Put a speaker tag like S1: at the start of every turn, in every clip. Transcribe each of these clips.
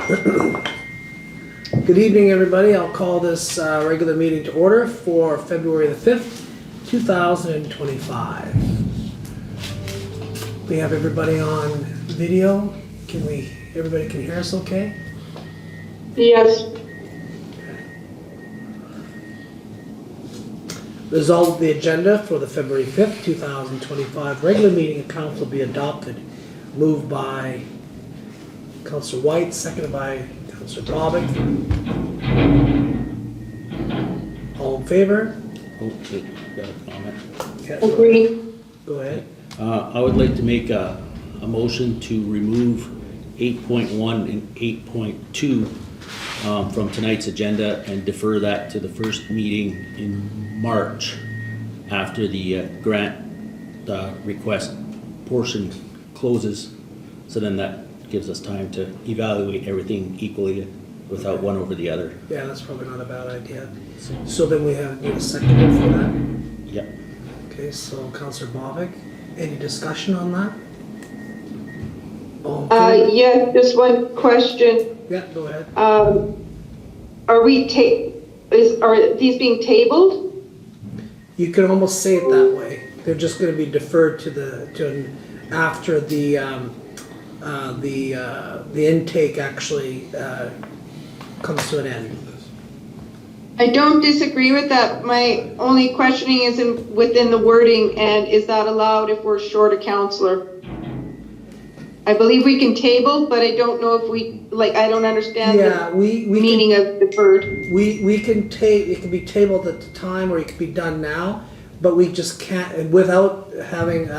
S1: Good evening, everybody. I'll call this regular meeting to order for February the 5th, 2025. We have everybody on video. Everybody can hear us okay?
S2: Yes.
S1: Resolved that the agenda for the February 5th, 2025 regular meeting of council be adopted. Moved by Councillor Whyte, seconded by Councillor Bobick. All in favor?
S3: Okay, got a comment.
S1: Yeah,
S2: Agree.
S1: go ahead.
S3: I would like to make a motion to remove 8.1 and 8.2 from tonight's agenda and defer that to the first meeting in March after the grant request portion closes. So then that gives us time to evaluate everything equally without one over the other.
S1: Yeah, that's probably not a bad idea. So then we need a second for that.
S3: Yep.
S1: Okay, so Councillor Bobick, any discussion on that?
S2: Yeah, just one question.
S1: Yeah, go ahead.
S2: Are these being tabled?
S1: You can almost say it that way. They're just going to be deferred after the intake actually comes to an end.
S2: I don't disagree with that. My only questioning is within the wording, and is that allowed if we're short a councillor? I believe we can table, but I don't know if I don't understand the meaning of deferred.
S1: We can it can be tabled at the time, or it can be done now, but we just can't, without having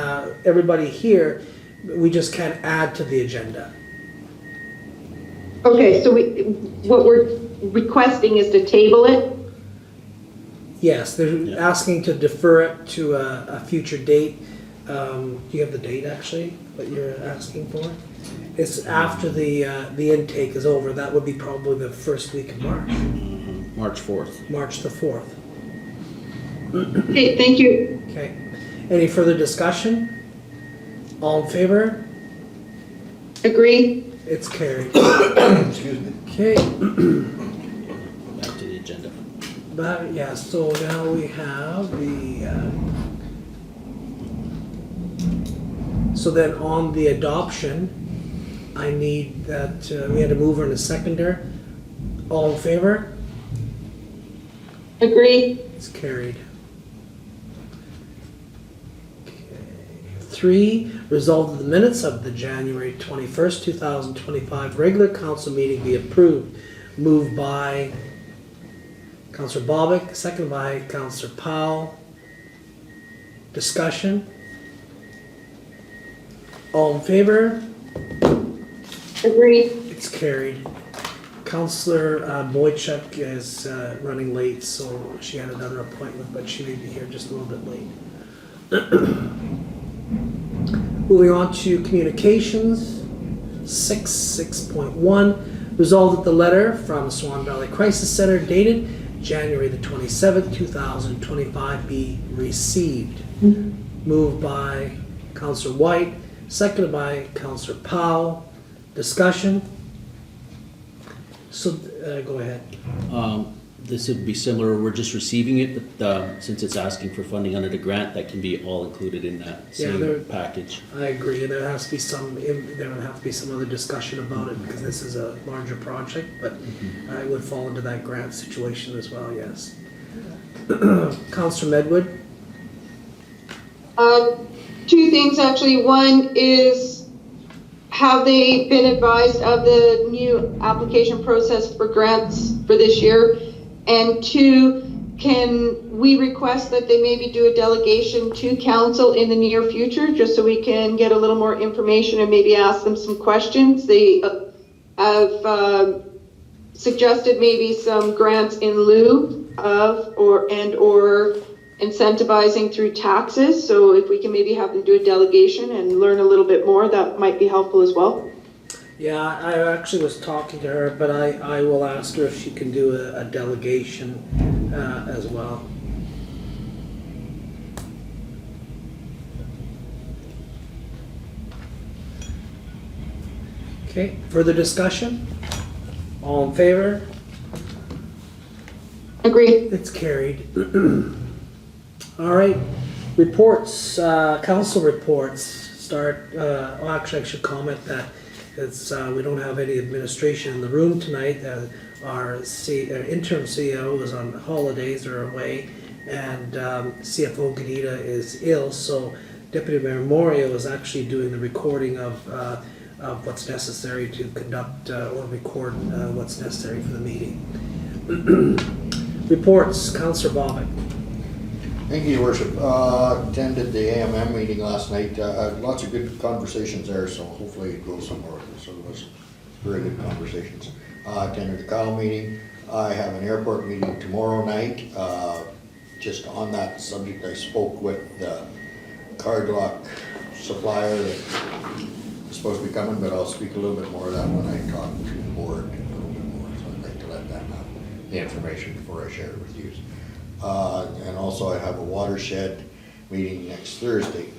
S1: everybody here, we just can't add to the agenda.
S2: Okay, so what we're requesting is to table it?
S1: Yes, they're asking to defer it to a future date. Do you have the date actually, what you're asking for? It's after the intake is over. That would be probably the first week of March.
S3: March 4th.
S1: March the 4th.
S2: Okay, thank you.
S1: Okay. Any further discussion? All in favor?
S2: Agree?
S1: It's carried.
S4: Excuse me.
S1: Okay.
S3: Back to the agenda.
S1: But yeah, so now we have the. So then on the adoption, I need that we had a mover and a seconder. All in favor?
S2: Agree?
S1: It's carried. Okay. 3, resolved that the minutes of the January 21st, 2025 regular council meeting be approved. Moved by Councillor Bobick, seconded by Councillor Powell. Discussion? All in favor?
S2: Agree?
S1: It's carried. Councillor Boychuk is running late, so she had another appointment, but she may be here just a little bit late. Moving on to communications, 6.1. Resolved that the letter from Swan Valley Crisis Center dated January the 27th, 2025 be received. Moved by Councillor Whyte, seconded by Councillor Powell. Discussion? So, go ahead.
S3: This would be similar. We're just receiving it, but since it's asking for funding under the grant, that can be all included in that same package.
S1: I agree. There would have to be some other discussion about it because this is a larger project, but it would fall into that grant situation as well, yes. Councillor Medwid?
S2: Two things actually. One is, have they been advised of the new application process for grants for this year? And 2, can we request that they maybe do a delegation to council in the near future, just so we can get a little more information and maybe ask them some questions? They have suggested maybe some grants in lieu of or incentivizing through taxes. So if we can maybe have them do a delegation and learn a little bit more, that might be helpful as well.
S1: Yeah, I actually was talking to her, but I will ask her if she can do a delegation as well. Okay, further discussion? All in favor?
S2: Agreed.
S1: It's carried. All right, reports, council reports start, actually I should comment that it's, we don't have any administration in the room tonight. Our interim CEO is on holidays or away, and CFO Gnida is ill, so Deputy Mayor Moriaux is actually doing the recording of what's necessary to conduct or record what's necessary for the meeting. Reports, Councillor Bobick.
S4: Thank you, Your Worship. Attended the AMM meeting last night. Lots of good conversations there, so hopefully it goes somewhere. So it was very good conversations. Attended the CAO meeting. I have an airport meeting tomorrow night. Just on that subject, I spoke with the card lock supplier that is supposed to be coming, but I'll speak a little bit more of that when I talk to the board a little bit more. So I'd like to let them have the information before I share it with you. And also I have a watershed meeting next Thursday.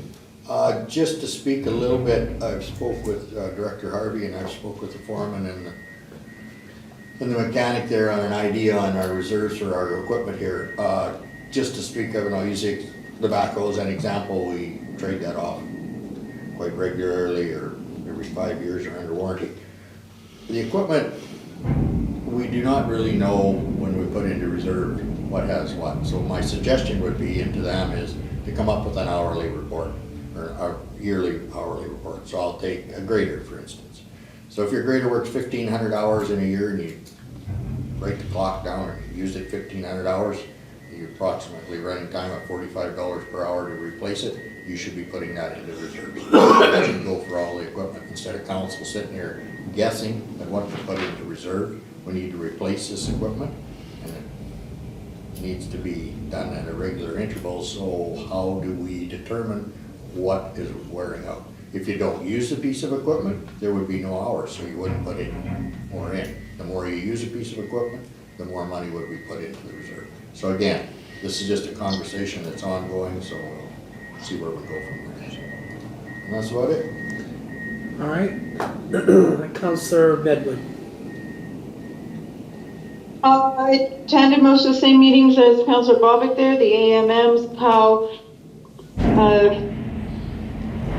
S4: Just to speak a little bit, I've spoke with Director Harvey, and I've spoke with the foreman and the mechanic there on an idea on our reserves for our equipment here. Just to speak of, and I'll use the backhoe as an example, we trade that off quite regularly, or every 5 years or under warranty. The equipment, we do not really know when we put into reserve what has what. So my suggestion would be into them is to come up with an hourly report, or a yearly hourly report. So I'll take a grader, for instance. So if your grader works 1,500 hours in a year and you write the clock down and you used it 1,500 hours, you're approximately running time at $45 per hour to replace it, you should be putting that into reserves. That should go for all the equipment. Instead of council sitting here guessing at what to put into reserve, we need to replace this equipment, and it needs to be done at a regular interval. So how do we determine what is wearing out? If you don't use a piece of equipment, there would be no hours, so you wouldn't put any more in. The more you use a piece of equipment, the more money would be put into the reserve. So again, this is just a conversation that's ongoing, so we'll see where we go from there. And that's about it.
S1: All right, Councillor Medwid.
S2: I attended most of the same meetings as Councillor Bobick there, the AMMs, POW.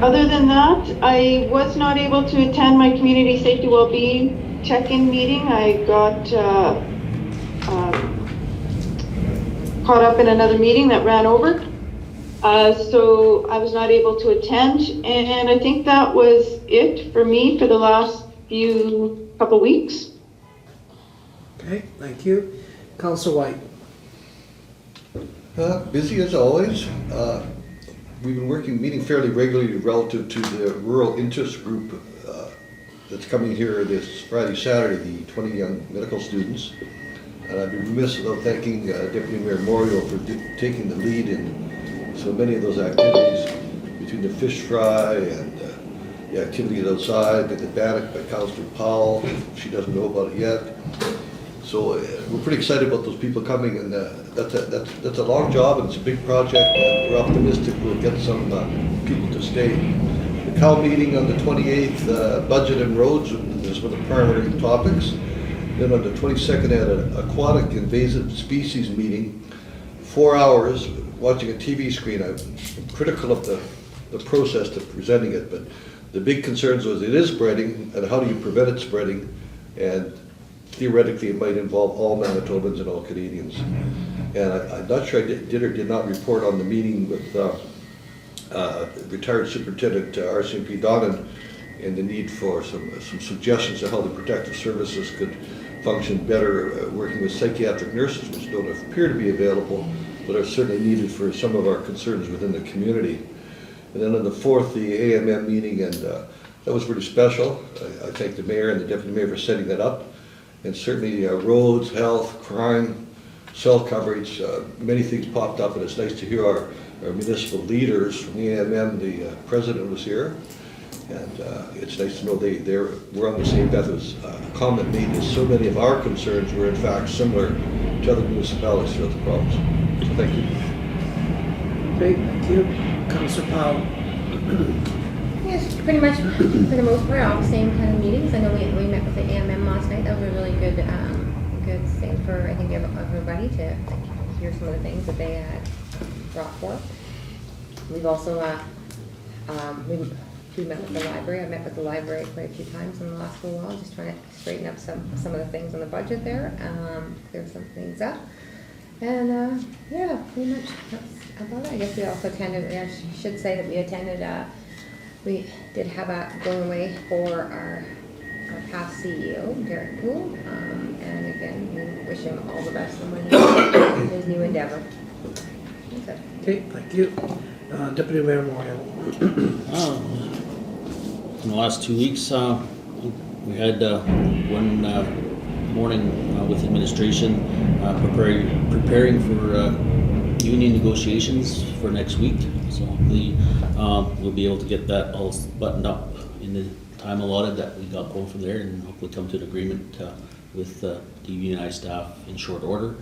S2: Other than that, I was not able to attend my community safety well-being check-in meeting. I got caught up in another meeting that ran over. So I was not able to attend, and I think that was it for me for the last couple weeks.
S1: Okay, thank you. Councillor Whyte.
S5: Busy as always. We've been meeting fairly regularly relative to the rural interest group that's coming here this Friday, Saturday, the 20 young medical students. And I'd be remiss without thanking Deputy Mayor Moriaux for taking the lead in so many of those activities, between the fish fry and the activities outside, the bannock by Councillor Powell. She doesn't know about it yet. So we're pretty excited about those people coming, and that's a long job and it's a big project, and we're optimistic we'll get some people to stay. The CAO meeting on the 28th, budget and roads is one of the primary topics. Then on the 22nd, I had an aquatic invasive species meeting, 4 hours watching a TV screen. I'm critical of the process to presenting it, but the big concerns was it is spreading, and how do you prevent it spreading? And theoretically, it might involve all Manitobans and all Canadians. And I'm not sure I did or did not report on the meeting with retired Superintendent RCMP Donnan and the need for some suggestions on how the protective services could function better, working with psychiatric nurses, which don't appear to be available, but are certainly needed for some of our concerns within the community. And then on the 4th, the AMM meeting, and that was pretty special. I thank the mayor and the deputy mayor for setting that up. And certainly roads, health, crime, cell coverage, many things popped up, and it's nice to hear our municipal leaders from the AMM. The president was here, and it's nice to know we're on the same path. As comment made that so many of our concerns were in fact similar to other municipalities throughout the province. So thank you.
S1: Great, thank you. Councillor Powell.
S6: Yes, pretty much for the most part, all the same kind of meetings. I know we met with the AMM last night. That was a really good for, I think, everybody to hear some of the things that they had brought forth. We've also, we met with the library. I met with the library quite a few times in the last little while, just trying to straighten up some of the things on the budget there, clear some things up. And yeah, pretty much that's about it. I guess we also attended, I should say that we attended, we did have a going away for our past CEO, Darren Poole, and again, we wish him all the best in his new endeavor. That's it.
S1: Okay, thank you. Deputy Mayor Moriaux.
S3: In the last 2 weeks, we had one morning with administration preparing for union negotiations for next week. So hopefully we'll be able to get that all buttoned up in the time allotted that we got going from there, and hopefully come to an agreement with the unionized staff in short order.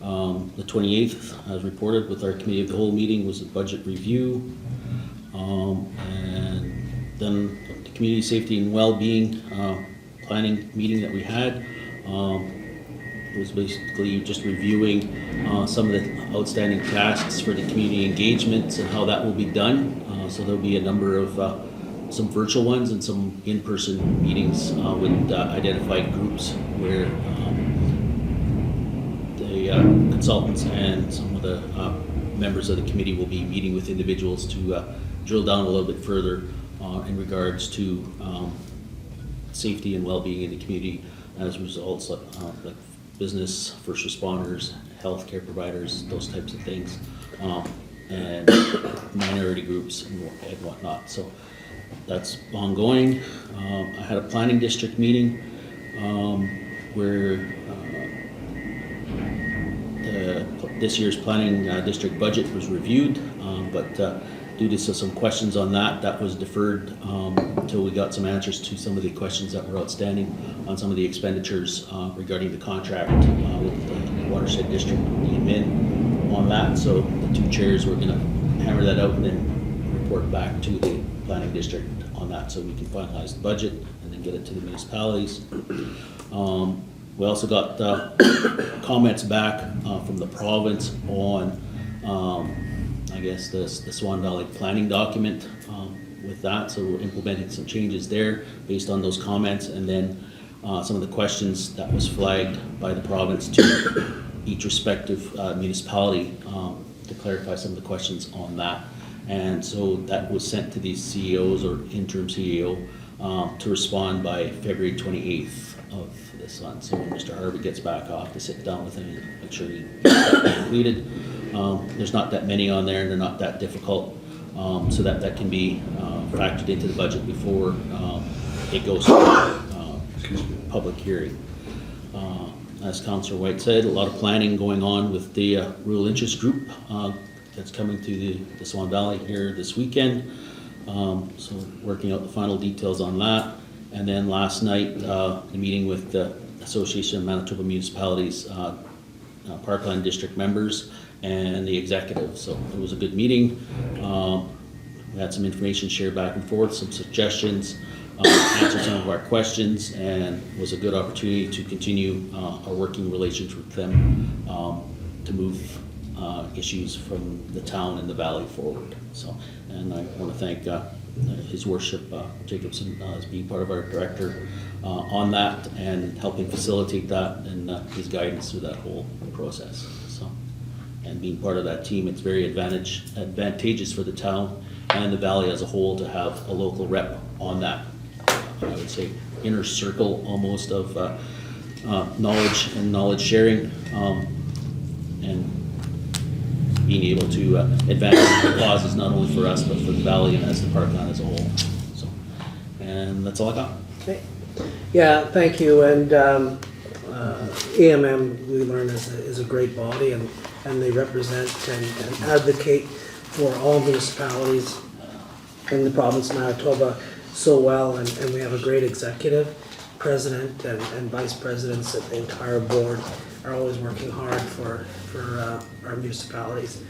S3: The 28th, as reported, with our committee of the whole meeting, was a budget review, and then the community safety and well-being planning meeting that we had was basically just reviewing some of the outstanding tasks for the community engagements and how that will be done. So there'll be a number of some virtual ones and some in-person meetings with identified groups where the consultants and some of the members of the committee will be meeting with individuals to drill down a little bit further in regards to safety and well-being in the community as results like business, first responders, healthcare providers, those types of things, and minority groups and whatnot. So that's ongoing. I had a planning district meeting where this year's planning district budget was reviewed, but due to some questions on that was deferred until we got some answers to some of the questions that were outstanding on some of the expenditures regarding the contract with the watershed district admin on that. So the two chairs were going to hammer that out and then report back to the planning district on that, so we can finalize the budget and then get it to the municipalities. We also got comments back from the province on I guess the Swan Valley planning document with that, so we're implementing some changes there based on those comments, and then some of the questions that was flagged by the province to each respective municipality to clarify some of the questions on that. And so that was sent to these CEOs or interim CEO to respond by February 28th of this month. So when Mr. Harvey gets back off, to sit down with him and make sure he gets that completed. There's not that many on there, and they're not that difficult, so that can be factored into the budget before it goes to public hearing. As Councillor Whyte said, a lot of planning going on with the rural interest group that's coming to the Swan Valley here this weekend. So working out the final details on that. And then last night, the meeting with the Association of Manitoba Municipalities Parkland District members and the executive. So it was a good meeting. We had some information shared back and forth, some suggestions, answered some of our questions, and was a good opportunity to continue our working relations with them to move issues from the town and the valley forward. So, and I want to thank His Worship Jacobson as being part of our director on that and helping facilitate that, and his guidance through that whole process. So, and being part of that team, it's very advantageous for the town and the valley as a whole to have a local rep on that. I would say inner circle almost of knowledge and knowledge sharing, and being able to advance the causes not only for us but for the valley and as the parkland as a whole. So, and that's all I got.
S1: Okay. Yeah, thank you. And AMM, we learn, is a great body, and they represent and advocate for all municipalities in the province of Manitoba so well, and we have a great executive, president and vice presidents, that the entire board are always working hard for our municipalities.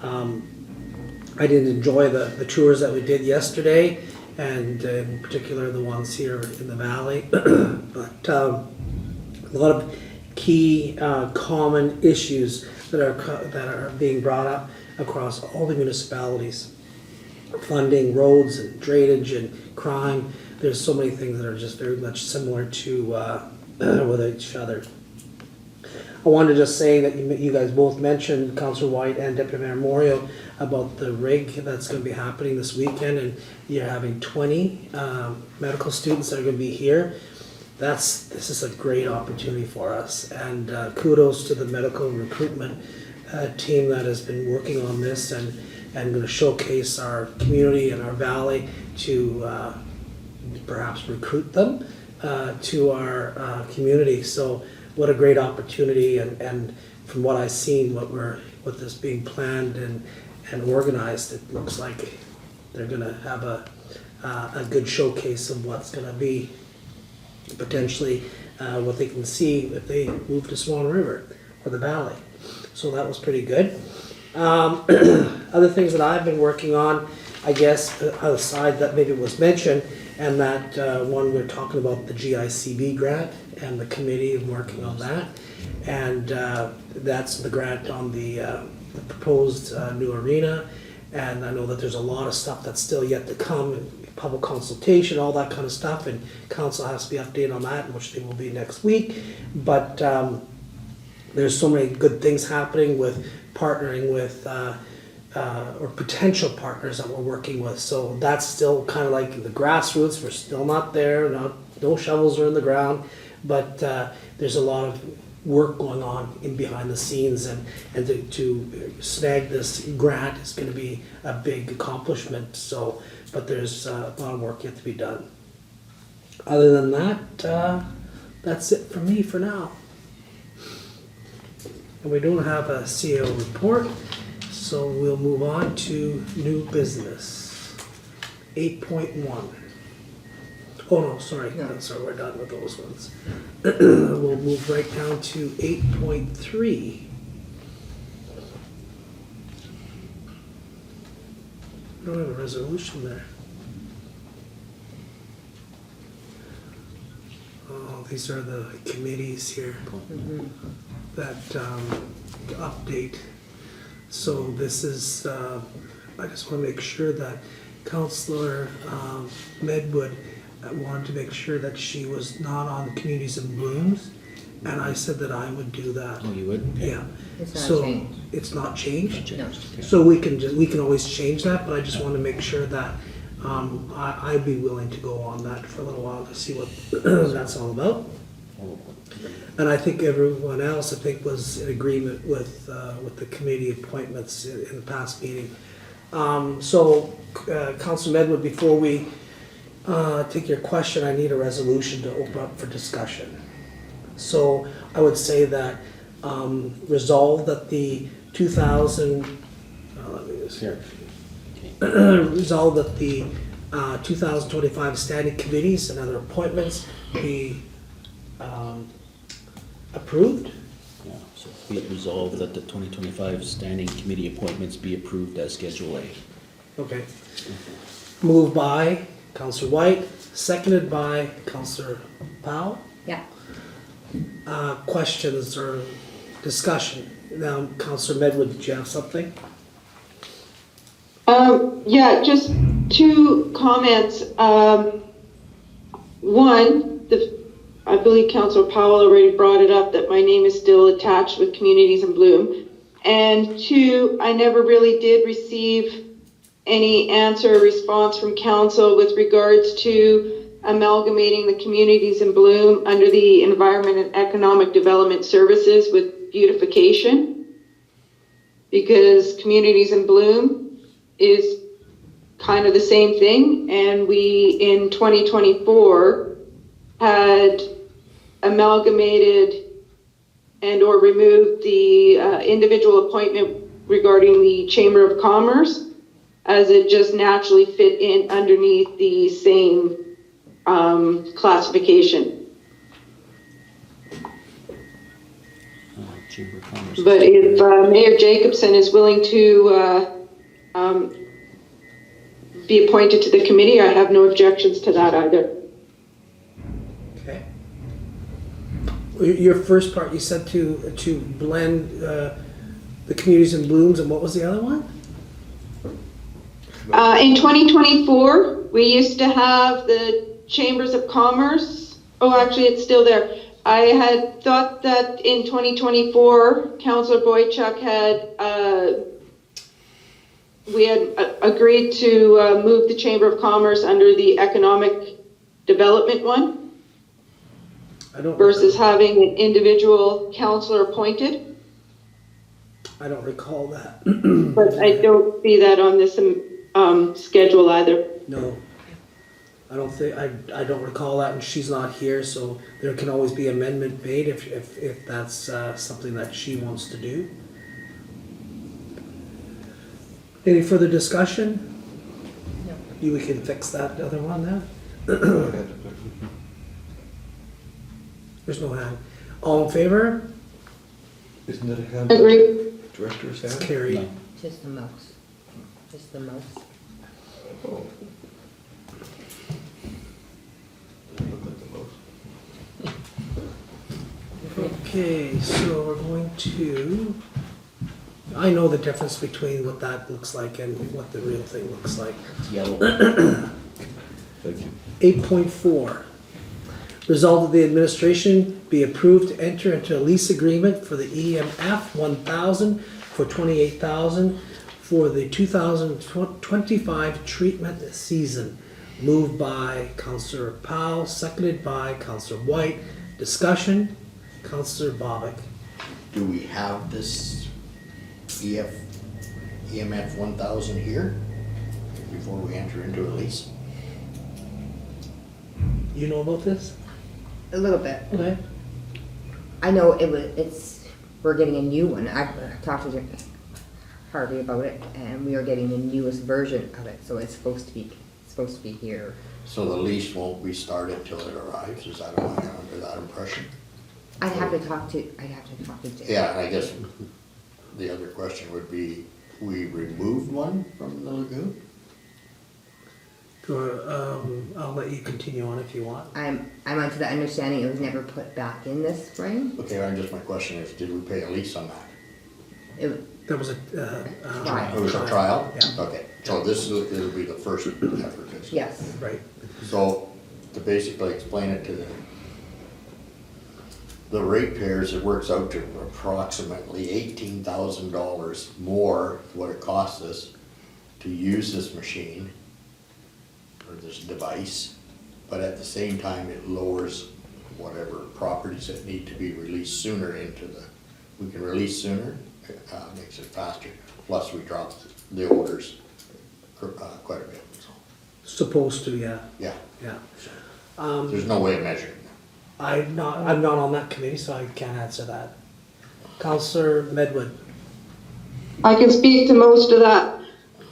S1: I did enjoy the tours that we did yesterday, and in particular the ones here in the valley. But a lot of key common issues that are being brought up across all the municipalities. Funding, roads, and drainage, and crime. There's so many things that are just very much similar to with each other. I wanted to just say that you guys both mentioned, Councillor Whyte and Deputy Mayor Moriaux, about the rig that's going to be happening this weekend, and you're having 20 medical students that are going to be here. This is a great opportunity for us, and kudos to the medical recruitment team that has been working on this and going to showcase our community and our valley to perhaps recruit them to our community. So what a great opportunity, and from what I've seen, what is being planned and organized, it looks like they're going to have a good showcase of what's going to be potentially what they can see if they move to Swan River or the valley. So that was pretty good. Other things that I've been working on, I guess, outside that maybe was mentioned, and that one we're talking about the GICB grant and the committee working on that, and that's the grant on the proposed new arena. And I know that there's a lot of stuff that's still yet to come, public consultation, all that kind of stuff, and council has to be updated on that, which they will be next week. But there's so many good things happening with partnering with or potential partners that we're working with. So that's still kind of like the grassroots. We're still not there. No shovels are in the ground, but there's a lot of work going on in behind the scenes, and to snag this grant is going to be a big accomplishment. So, but there's a lot of work yet to be done. Other than that, that's it for me for now. And we don't have a CAO report, so we'll move on to new business. 8.1. Oh no, sorry, sorry, we're done with those ones. We'll move right down to 8.3. I don't have a resolution there. Oh, these are the committees here that update. So this is, I just want to make sure that Councillor Medwid wanted to make sure that she was not on the Communities in Blooms, and I said that I would do that.
S3: Oh, you would?
S1: Yeah.
S6: It's not
S1: So
S6: changed.
S1: it's not changed?
S6: No.
S1: So we can always change that, but I just want to make sure that I'd be willing to go on that for a little while to see what that's all about. And I think everyone else, was in agreement with the committee appointments in the past meeting. So, Councilor Medwid, before we take your question, I need a resolution to open up for discussion. So I would say that resolve that the 2000, let me just
S3: Here.
S1: resolve that the 2025 standing committees and other appointments be approved.
S3: Yeah, so be it resolved that the 2025 standing committee appointments be approved as Schedule A.
S1: Okay. Moved by Councillor Whyte, seconded by Councillor Powell.
S6: Yeah.
S1: Questions or discussion? Now, Councillor Medwid, did you have something?
S2: Yeah, just two comments. One, I believe Councillor Powell already brought it up that my name is still attached with Communities in Bloom. And two, I never really did receive any answer or response from council with regards to amalgamating the Communities in Bloom under the Environment and Economic Development Services with beautification, because Communities in Bloom is kind of the same thing, and we in 2024 had amalgamated and or removed the individual appointment regarding the Chamber of Commerce, as it just naturally fit in underneath the same classification.
S3: Chamber of Commerce.
S2: But if Mayor Jacobson is willing to be appointed to the committee, I have no objections to that either.
S1: Okay. Your first part, you said to blend the communities in blooms, and what was the other one?
S2: In 2024, we used to have the Chambers of Commerce. Oh, actually, it's still there. I had thought that in 2024, Councillor Boychuk we had agreed to move the Chamber of Commerce under the Economic Development one versus having an individual councillor appointed.
S1: I don't recall that.
S2: But I don't see that on this schedule either.
S1: No, I don't think, I don't recall that, and she's not here, so there can always be amendment made if that's something that she wants to do. Any further discussion?
S6: No.
S1: We can fix that other one now. There's no hand. All in favor?
S5: Isn't that a hand?
S2: Agree.
S5: Director's
S1: It's
S5: hand?
S1: carried.
S3: No.
S6: Just the mouse. Just the mouse.
S5: Oh. Look like the mouse.
S1: Okay, so we're going to, I know the difference between what that looks like and what the real thing looks like.
S3: It's yellow.
S5: Thank you.
S1: 8.4, resolve that the administration be approved to enter into a lease agreement for the EMF 1000 for $28,000 for the 2025 treatment season. Moved by Councillor Powell, seconded by Councillor Whyte. Discussion, Councillor Bobick.
S4: Do we have this EMF 1000 here before we enter into a lease?
S1: You know about this?
S6: A little bit.
S1: Okay.
S6: I know we're getting a new one. I talked to Harvey about it, and we are getting the newest version of it, so it's supposed to be here.
S4: So the lease won't be started till it arrives, is that, am I under that impression?
S6: I'd have to talk to Jay.
S4: Yeah, and I guess the other question would be, we removed one from the lagoon?
S1: I'll let you continue on if you want.
S6: I'm under the understanding it was never put back in this spring.
S4: Okay, my question is, did we pay a lease on that?
S1: There was a
S6: Trial.
S4: It was a trial?
S1: Yeah.
S4: Okay, so it'll be the first effort.
S6: Yes.
S1: Right.
S4: So, to basically explain it to the ratepayers, it works out to approximately $18,000 more what it costs us to use this machine or this device, but at the same time, it lowers whatever properties that need to be released sooner we can release sooner, makes it faster, plus we drop the odors quite a bit, so,
S1: Supposed to, yeah.
S4: yeah.
S1: There's
S4: There's no way of measuring that.
S1: I'm not on that committee, so I can't answer that. Councillor Medwid.
S2: I can speak to most of that.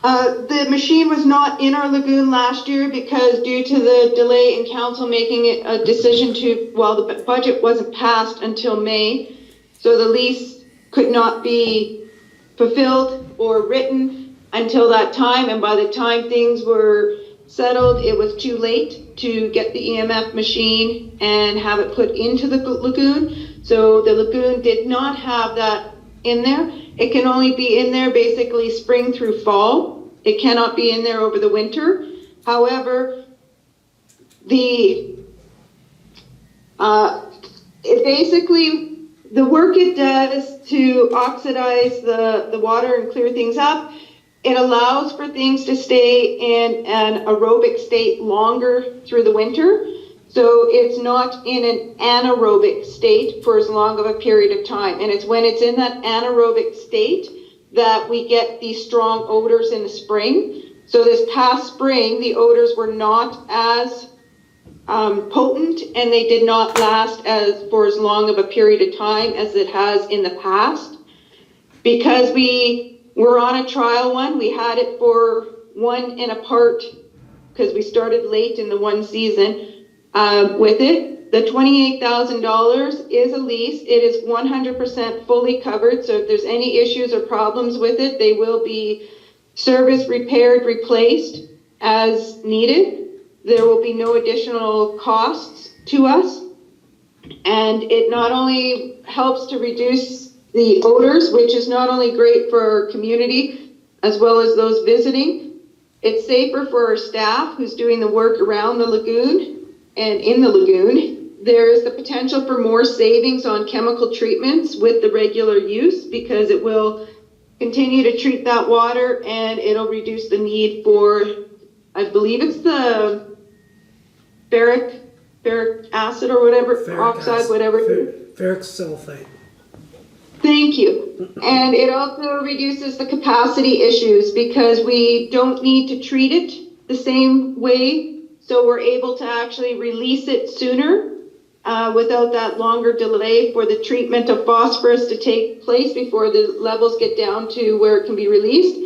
S2: The machine was not in our lagoon last year because due to the delay in council making it a decision the budget wasn't passed until May, so the lease could not be fulfilled or written until that time, and by the time things were settled, it was too late to get the EMF machine and have it put into the lagoon. So the lagoon did not have that in there. It can only be in there basically spring through fall. It cannot be in there over the winter. However, the work it does to oxidize the water and clear things up, it allows for things to stay in an aerobic state longer through the winter. So it's not in an anaerobic state for as long of a period of time. And it's when it's in that anaerobic state that we get these strong odors in the spring. So this past spring, the odors were not as potent, and they did not last for as long of a period of time as it has in the past. Because we were on a trial one, we had it for one and a part, because we started late in the one season with it. The $28,000 is a lease. It is 100% fully covered, so if there's any issues or problems with it, they will be serviced, repaired, replaced as needed. There will be no additional costs to us. And it not only helps to reduce the odors, which is not only great for our community as well as those visiting, it's safer for our staff who's doing the work around the lagoon and in the lagoon. There is the potential for more savings on chemical treatments with the regular use because it will continue to treat that water and it'll reduce the need for, I believe it's the ferric acid or whatever, oxide, whatever.
S1: Ferric sulfate.
S2: Thank you. And it also reduces the capacity issues because we don't need to treat it the same way. So we're able to actually release it sooner without that longer delay for the treatment of phosphorus to take place before the levels get down to where it can be released.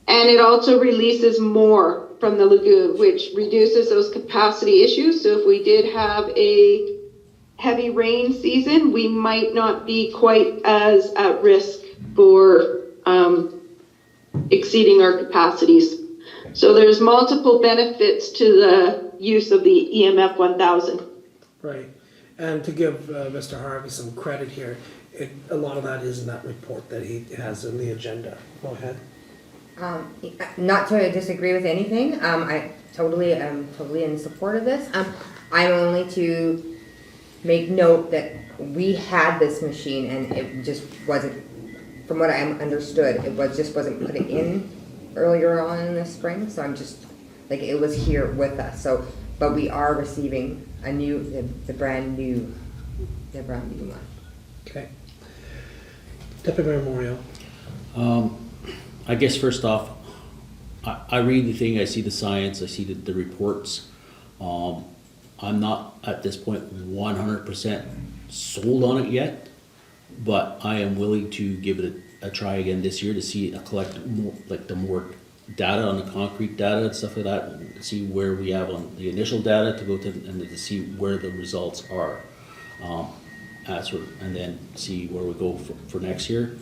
S2: And it also releases more from the lagoon, which reduces those capacity issues. So if we did have a heavy rain season, we might not be quite as at risk for exceeding our capacities. So there's multiple benefits to the use of the EMF 1000.
S1: Right. And to give Mr. Harvey some credit here, a lot of that is in that report that he has in the agenda. Go ahead.
S6: Not to disagree with anything. I totally am totally in support of this. I'm only to make note that we had this machine and it just wasn't, from what I understood, it wasn't put in earlier on in the spring. So I'm just like, it was here with us. So, but we are receiving a new, the brand new one.
S1: Okay. Deputy Mayor Moriaux.
S3: I guess first off, I read the thing, I see the science, I see the reports. I'm not at this point 100% sold on it yet, but I am willing to give it a try again this year to see, collect more, like the more data on the concrete data and stuff like that, and see where we have on the initial data to go to, and to see where the results are. And then see where we go for next year.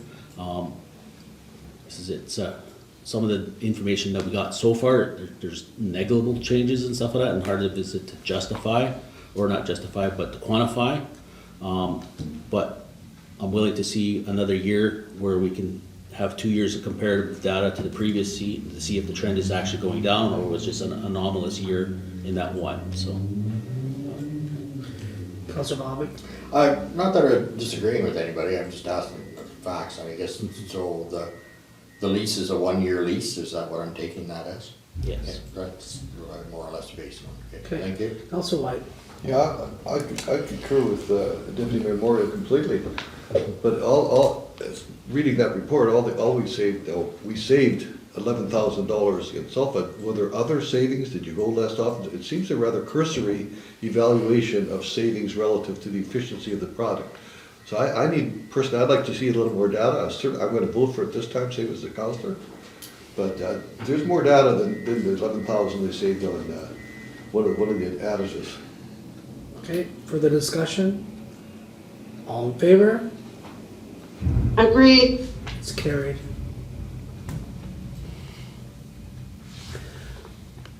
S3: Some of the information that we got so far, there's negligible changes and stuff like that, and hard is it to justify, or not justify, but to quantify. But I'm willing to see another year where we can have 2 years of comparative data to the previous to see if the trend is actually going down or was just an anomalous year in that one. So,
S1: Councillor Bobick.
S4: Not that I'm disagreeing with anybody, I'm just asking facts, I guess. So the lease is a 1-year lease, is that what I'm taking that as?
S3: yes.
S4: Yeah, that's more or less based on.
S1: Okay.
S4: Thank you.
S1: Councillor Whyte.
S5: Yeah, I concur with Deputy Mayor Moriaux completely. But reading that report, we saved $11,000 in sulfate. Were there other savings? Did you go less often? It seems a rather cursory evaluation of savings relative to the efficiency of the product. So I'd like to see a little more data. I'm going to vote for it this time, same as the councillor. But there's more data than the 11,000 they saved on one of the additives.
S1: Okay, further discussion? All in favor?
S2: Agreed.
S1: It's carried.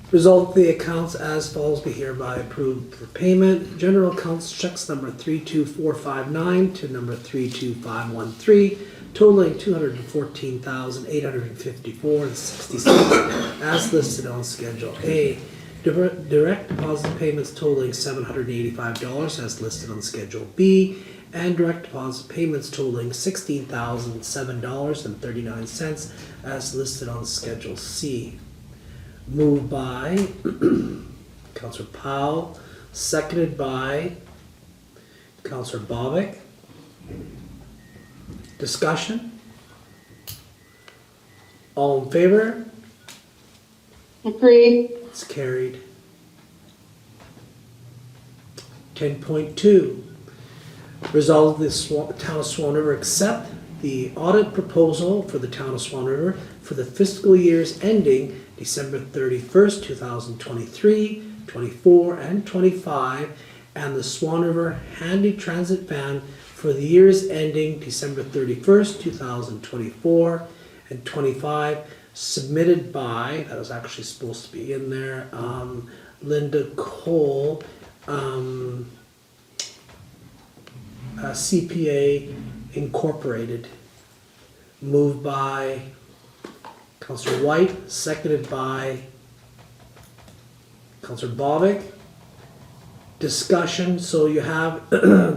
S1: Result of the accounts as follows be hereby approved for payment. General accounts checks number 32459 to number 32513, totaling $214,854.60 as listed on Schedule A. Direct deposit payments totaling $785 as listed on Schedule B, and direct deposit payments totaling $16,007.39 as listed on Schedule C. Moved by Councillor Powell, seconded by Councillor Bobick. Discussion? All in favor?
S2: Agreed.
S1: It's carried. 10.2. Resolve the Town of Swan River accept the audit proposal for the Town of Swan River for the fiscal years ending December 31st, 2023, 24, and 25, and the Swan River Handy Transit Van for the years ending December 31st, 2024, and 25, submitted by, that was actually supposed to be in there, Linda Cole, CPA Incorporated. Moved by Councillor Whyte, seconded by Councillor Bobick. Discussion, so you have,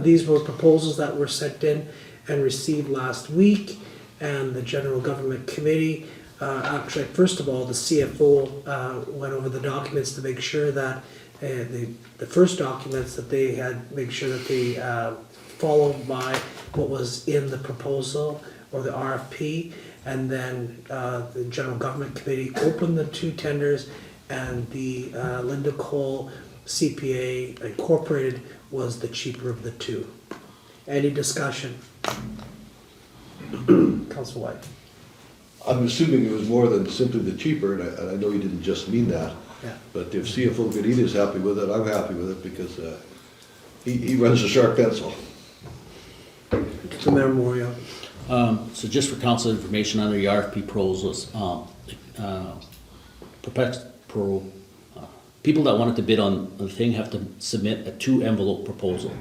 S1: these were proposals that were sent in and received last week, and the General Government Committee, actually, first of all, the CFO went over the documents to make sure that the first documents that they had, make sure that they followed by what was in the proposal or the RFP, and then the General Government Committee opened the two tenders, and the Linda Cole CPA Incorporated was the cheaper of the two. Any discussion? Councillor Whyte.
S5: I'm assuming it was more than simply the cheaper, and I know you didn't just mean that.
S1: Yeah.
S5: But if CFO Gnida is happy with it, I'm happy with it because he runs a sharp pencil.
S1: Councillor Moriaux.
S3: So just for council information on the RFP proposals, people that wanted to bid on the thing have to submit a 2-envelope proposal.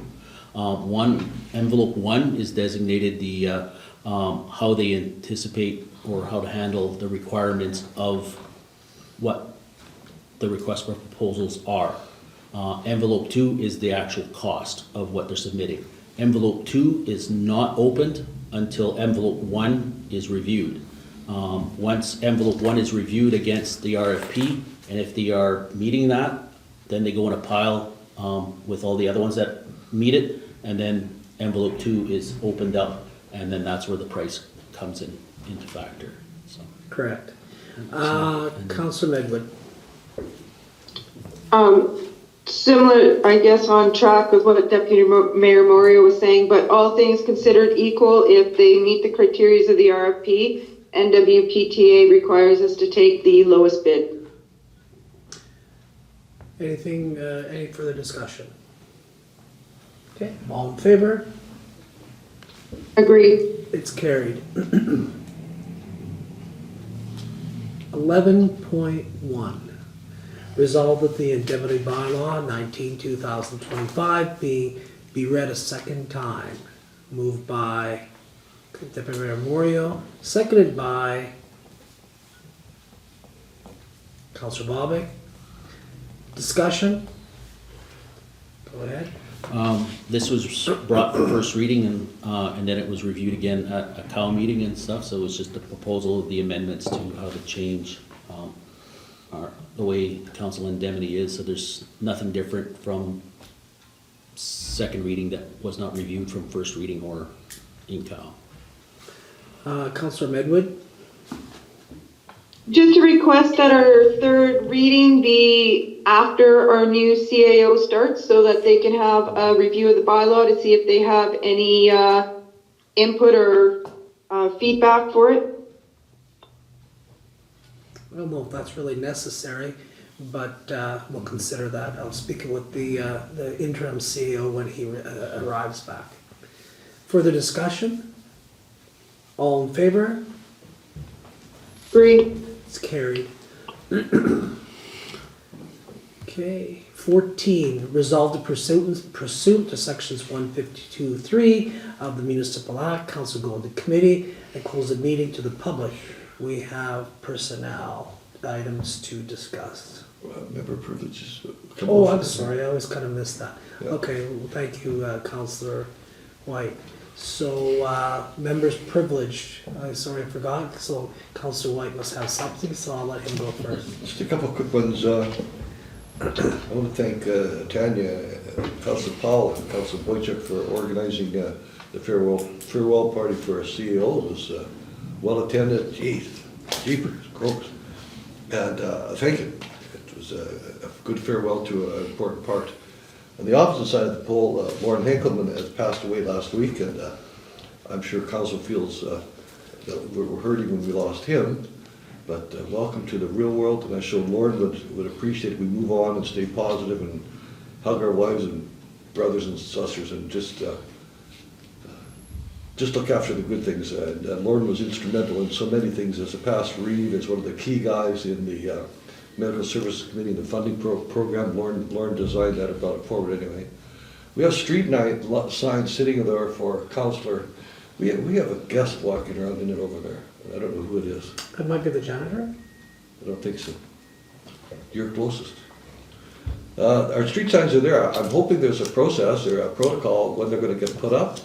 S3: Envelope one is designated the how they anticipate or how to handle the requirements of what the request for proposals are. Envelope 2 is the actual cost of what they're submitting. Envelope 2 is not opened until envelope 1 is reviewed. Once envelope 1 is reviewed against the RFP, and if they are meeting that, then they go in a pile with all the other ones that meet it, and then envelope 2 is opened up, and then that's where the price comes into factor. So.
S1: Correct. Councillor Medwid.
S2: Similar, I guess, on track with what Deputy Mayor Moriaux was saying, but all things considered equal, if they meet the criteria of the RFP, NWPTA requires us to take the lowest bid.
S1: Anything, any further discussion? Okay, all in favor?
S2: Agreed.
S1: It's carried. 11.1. Resolved that the indemnity bylaw 19/2025 be read a second time. Moved by Deputy Mayor Moriaux, seconded by Councillor Bobick. Discussion? Go ahead.
S3: This was brought for first reading and then it was reviewed again at a CAO meeting and stuff, so it was just a proposal of the amendments to how to change the way council indemnity is, so there's nothing different from second reading that was not reviewed from first reading or in CAO.
S1: Councillor Medwid?
S2: Just a request that our third reading be after our new CAO starts so that they can have a review of the bylaw to see if they have any input or feedback for it.
S1: I don't know if that's really necessary, but we'll consider that. I'm speaking with the interim CEO when he arrives back. Further discussion? All in favor?
S2: Agree.
S1: It's carried. Okay, 14, resolved to pursuant to sections 152(3) of the Municipal Act, council go into committee and close the meeting to the public. We have personnel items to discuss.
S5: Member privileges.
S1: Oh, I'm sorry, I always kind of missed that.
S5: Yeah.
S1: Okay, well, thank you, Councillor Whyte. So, members privileged, sorry I forgot, so Councillor Whyte must have something, so I'll let him go first.
S5: Just a couple of quick ones. I want to thank Tanya, Councillor Powell, and Councillor Boychuk for organizing the farewell party for our CEO. It was well attended. Jeepers, gross. And thank you. It was a good farewell to an important part. On the opposite side of the pole, Lauren Henkelman has passed away last week, and I'm sure council feels that we're hurting when we lost him. But welcome to the real world, and I'm sure Lauren would appreciate if we move on and stay positive and hug our wives and brothers and sisters and just look after the good things. And Lauren was instrumental in so many things as a past Reeve, as one of the key guys in the Medical Services Committee and the funding program. Lauren designed that, brought it forward anyway. We have street signs sitting there for Councillor. We have a guest walking around in it over there. I don't know who it is.
S1: It might be the janitor?
S5: I don't think so. You're closest. Our street signs are there. I'm hoping there's a process or a protocol when they're gonna get put up.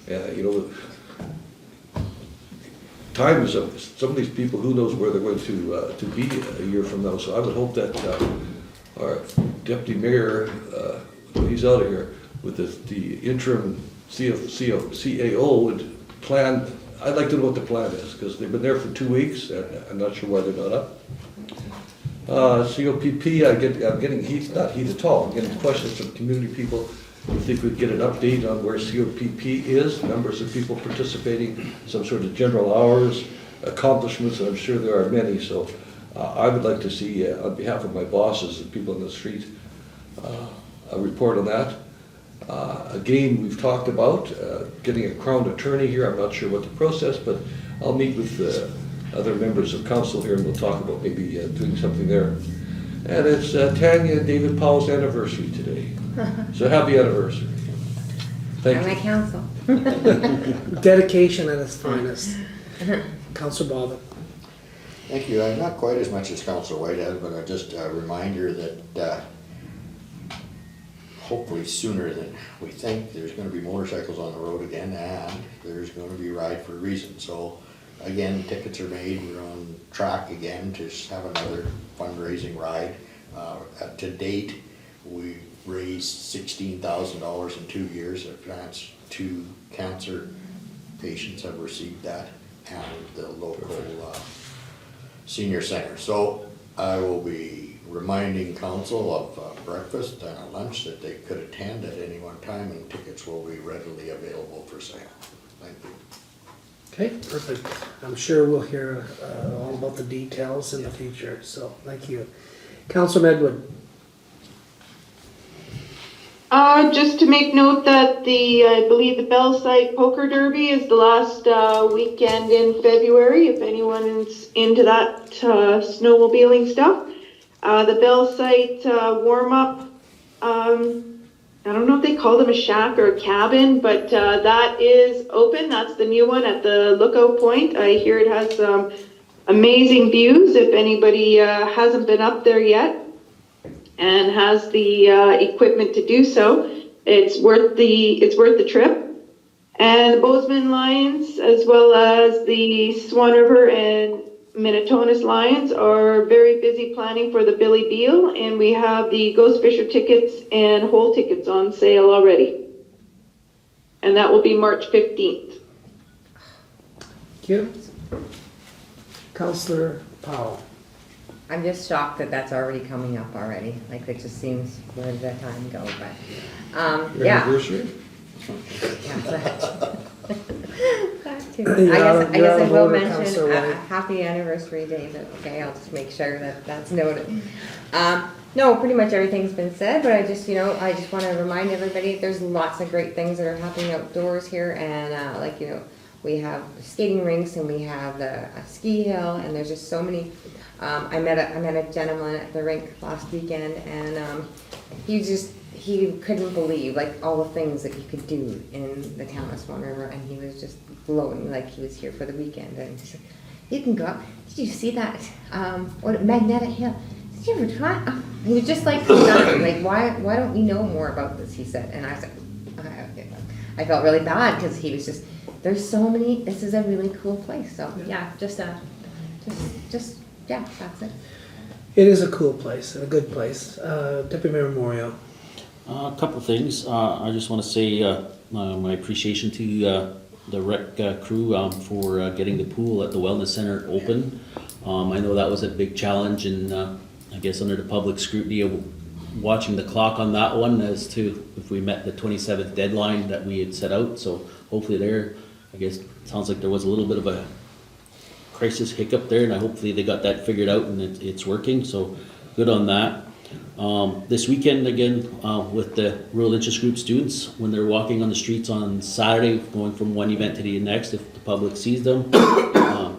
S5: You know, time is up. Some of these people, who knows where they're going to be a year from now. So I would hope that our deputy mayor, when he's out of here, with the interim CAO would plan. I'd like to know what the plan is, because they've been there for 2 weeks, and I'm not sure why they're not up. COPP, I'm getting not heat at all. I'm getting questions from community people. I think we'd get an update on where COPP is, numbers of people participating, some sort of general hours, accomplishments, and I'm sure there are many. So I would like to see, on behalf of my bosses and people in the street, a report on that. Again, we've talked about getting a crown attorney here. I'm not sure what the process, but I'll meet with other members of council here and we'll talk about maybe doing something there. And it's Tanya and David Powell's anniversary today. So happy anniversary. Thank
S6: I'm
S5: you.
S6: at council.
S1: Dedication at its finest. Councillor Bobick.
S4: Thank you. Not quite as much as Councillor Whyte has, but just a reminder that hopefully sooner than we think, there's gonna be motorcycles on the road again, and there's gonna be Ride for a Reason. So again, tickets are made, we're on track again to have another fundraising ride. To date, we raised $16,000 in 2 years. Advanced 2 cancer patients have received that, and the local senior center. So I will be reminding council of breakfast and a lunch that they could attend at any one time, and tickets will be readily available for sale. Thank you.
S1: Okay, perfect. I'm sure we'll hear all about the details in the future, so thank you. Councillor Medwid.
S2: Just to make note that I believe the Bell Site Poker Derby is the last weekend in February, if anyone is into that snowmobiling stuff. The Bell Site warm-up, I don't know if they call them a shack or a cabin, but that is open. That's the new one at the Lookout Point. I hear it has some amazing views if anybody hasn't been up there yet and has the equipment to do so. It's worth the trip. And the Bozeman Lions, as well as the Swan River and Minnetonka's Lions, are very busy planning for the Billy Beal, and we have the Ghost Fisher tickets and whole tickets on sale already. And that will be March 15th.
S1: Thank you. Councillor Powell.
S6: I'm just shocked that that's already coming up already. Like, it just seems, where did that time go? But,
S5: Your
S6: yeah.
S5: anniversary?
S6: Yeah, that too.
S1: You're
S6: I
S1: out
S6: guess I
S1: of
S6: will
S1: order,
S6: mention
S1: Councillor Whyte.
S6: happy anniversary, David. Okay, I'll just make sure that that's noted. No, pretty much everything's been said, but I just want to remind everybody there's lots of great things that are happening outdoors here, and we have skating rinks and we have the ski hill, and there's just so many. I met a gentleman at the rink last weekend, and he couldn't believe all the things that you could do in the town of Swan River, and he was just glowing like he was here for the weekend. And he said, "You can go up. Did you see that? Magnetic Hill? Did you ever try?" He was just like stunned. Like, why don't we know more about this? He said, and I said, I felt really bad because he was just. There's so many. This is a really cool place. So yeah, just yeah, that's it.
S1: It is a cool place, a good place. Deputy Mayor Moriaux.
S3: A couple of things. I just want to say my appreciation to the rec crew for getting the pool at the Wellness Center open. I know that was a big challenge, and I guess under the public scrutiny of watching the clock on that one as to if we met the 27th deadline that we had set out. So hopefully I guess it sounds like there was a little bit of a crisis hiccup there, and hopefully they got that figured out and it's working. So good on that. This weekend again with the Rural Interest Group students, when they're walking on the streets on Saturday going from one event to the next, if the public sees them,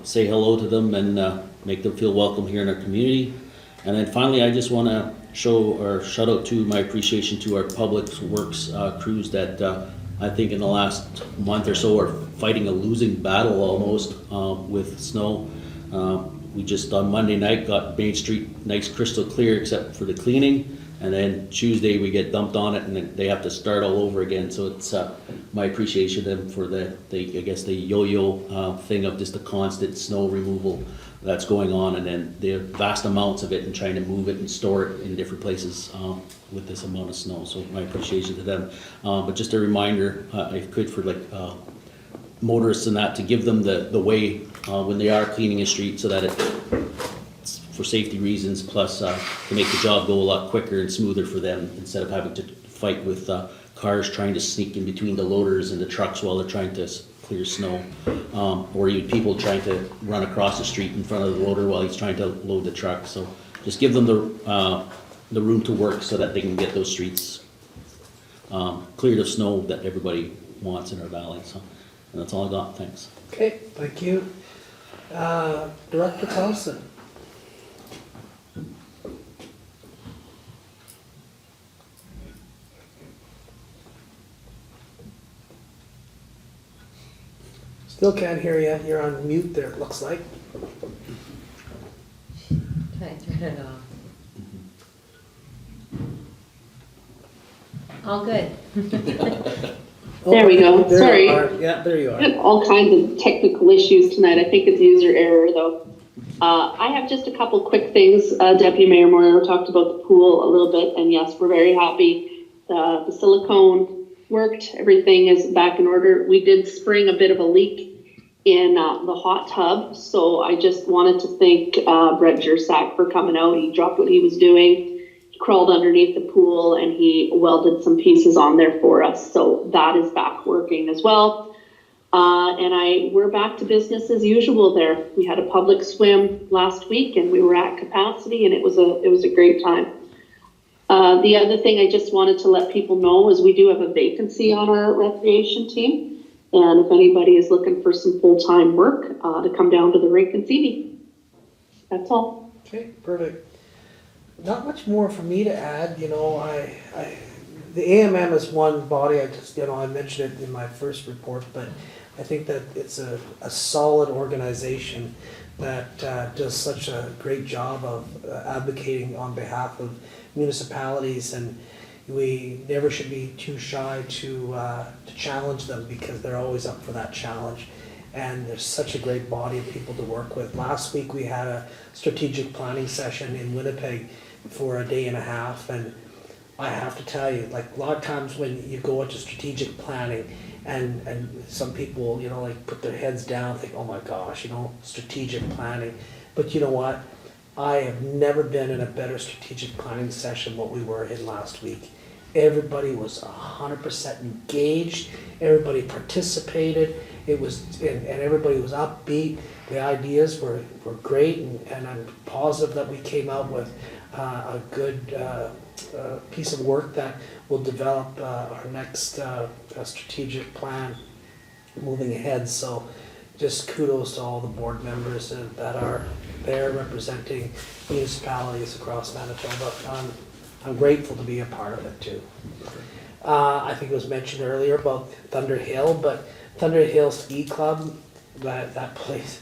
S3: say hello to them and make them feel welcome here in our community. And then finally, I just want to show or shout out to my appreciation to our public works crews that I think in the last month or so are fighting a losing battle almost with snow. We just on Monday night got Main Street nice crystal clear except for the cleaning, and then Tuesday we get dumped on it and then they have to start all over again. So it's my appreciation to them for the I guess the yo-yo thing of just the constant snow removal that's going on, and then the vast amounts of it and trying to move it and store it in different places with this amount of snow. So my appreciation to them. But just a reminder, if could, for like motorists and that, to give them the way when they are cleaning a street, so that it's for safety reasons, plus to make the job go a lot quicker and smoother for them, instead of having to fight with cars trying to sneak in between the loaders and the trucks while they're trying to clear snow, or even people trying to run across the street in front of the loader while he's trying to load the truck. So just give them the room to work so that they can get those streets cleared of snow that everybody wants in our valley. So, and that's all I got. Thanks.
S1: Okay, thank you. Director Clouson. Still can't hear you. You're on mute there, it looks like.
S6: Can I turn it off? All good.
S7: There we go.
S1: There
S7: Sorry.
S1: you are. Yeah, there you are.
S7: All kinds of technical issues tonight. I think it's user error though. I have just a couple quick things. Deputy Mayor Moriaux talked about the pool a little bit, and yes, we're very happy. The silicone worked. Everything is back in order. We did spring a bit of a leak in the hot tub, so I just wanted to thank Brett Jersak for coming out. He dropped what he was doing. He crawled underneath the pool and he welded some pieces on there for us. So that is back working as well. And we're back to business as usual there. We had a public swim last week and we were at capacity, and it was a great time. The other thing I just wanted to let people know is we do have a vacancy on our recreation team. And if anybody is looking for some full-time work, to come down to the rink and see me. That's all.
S1: Okay, perfect. Not much more for me to add. You know, the AMM is one body. I mentioned it in my first report, but I think that it's a solid organization that does such a great job of advocating on behalf of municipalities, and we never should be too shy to challenge them, because they're always up for that challenge. And there's such a great body of people to work with. Last week we had a strategic planning session in Winnipeg for a day and a half, and I have to tell you, like, a lot of times when you go into strategic planning and some people, you know, like put their heads down, think, oh my gosh, you know, strategic planning. But you know what? I have never been in a better strategic planning session what we were in last week. Everybody was 100% engaged. Everybody participated. It was, and everybody was upbeat. The ideas were great, and I'm positive that we came out with a good piece of work that will develop our next strategic plan moving ahead. So just kudos to all the board members that are there representing municipalities across Manitoba. I'm grateful to be a part of it too. I think it was mentioned earlier about Thunder Hill, but Thunder Hill Ski Club, that place,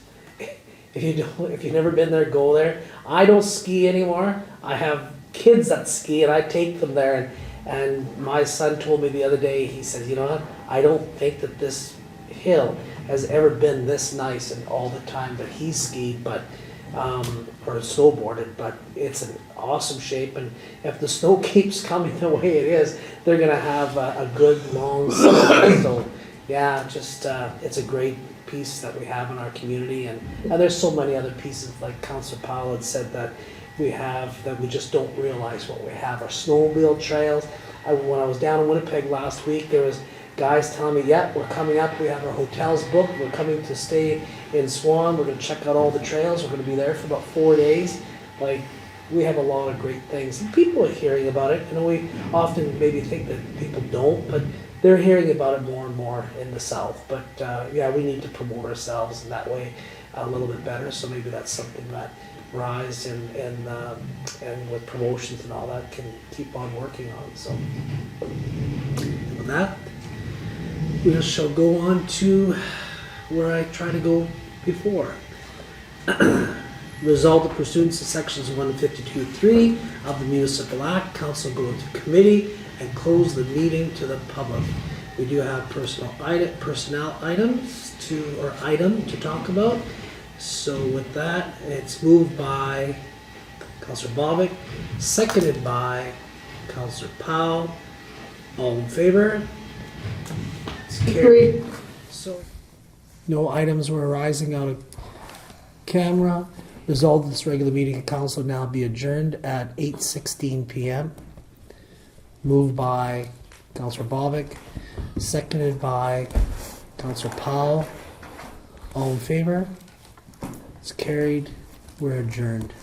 S1: if you've never been there, go there. I don't ski anymore. I have kids that ski and I take them there, and my son told me the other day, he said, you know what, I don't think that this hill has ever been this nice in all the time that he skied, but or snowboarded, but it's an awesome shape, and if the snow keeps coming the way it is, they're gonna have a good long season. So yeah, just it's a great piece that we have in our community, and there's so many other pieces, like Councillor Powell had said, that we have that we just don't realize what we have. Our snowmobile trails. When I was down in Winnipeg last week, there was guys telling me, yeah, we're coming up, we have our hotels booked, we're coming to stay in Swan, we're going to check out all the trails, we're going to be there for about 4 days. Like, we have a lot of great things, and people are hearing about it. You know, we often maybe think that people don't, but they're hearing about it more and more in the South. But yeah, we need to promote ourselves in that way a little bit better, so maybe that's something that rise and with promotions and all that can keep on working on, so. And with that, we shall go on to where I try to go before. Resolved that pursuant to sections 152.3 of the Municipal Act, council go into committee and close the meeting to the public. We do have personnel items to talk about. So with that, it's moved by Councillor Bobick, seconded by Councillor Powell. All in favor? It's carried. So, no items were arising out of camera. Resolved that this regular meeting of council now be adjourned at 8:16 p.m. Moved by Councillor Bobick, seconded by Councillor Powell. All in favor? It's carried. We're adjourned.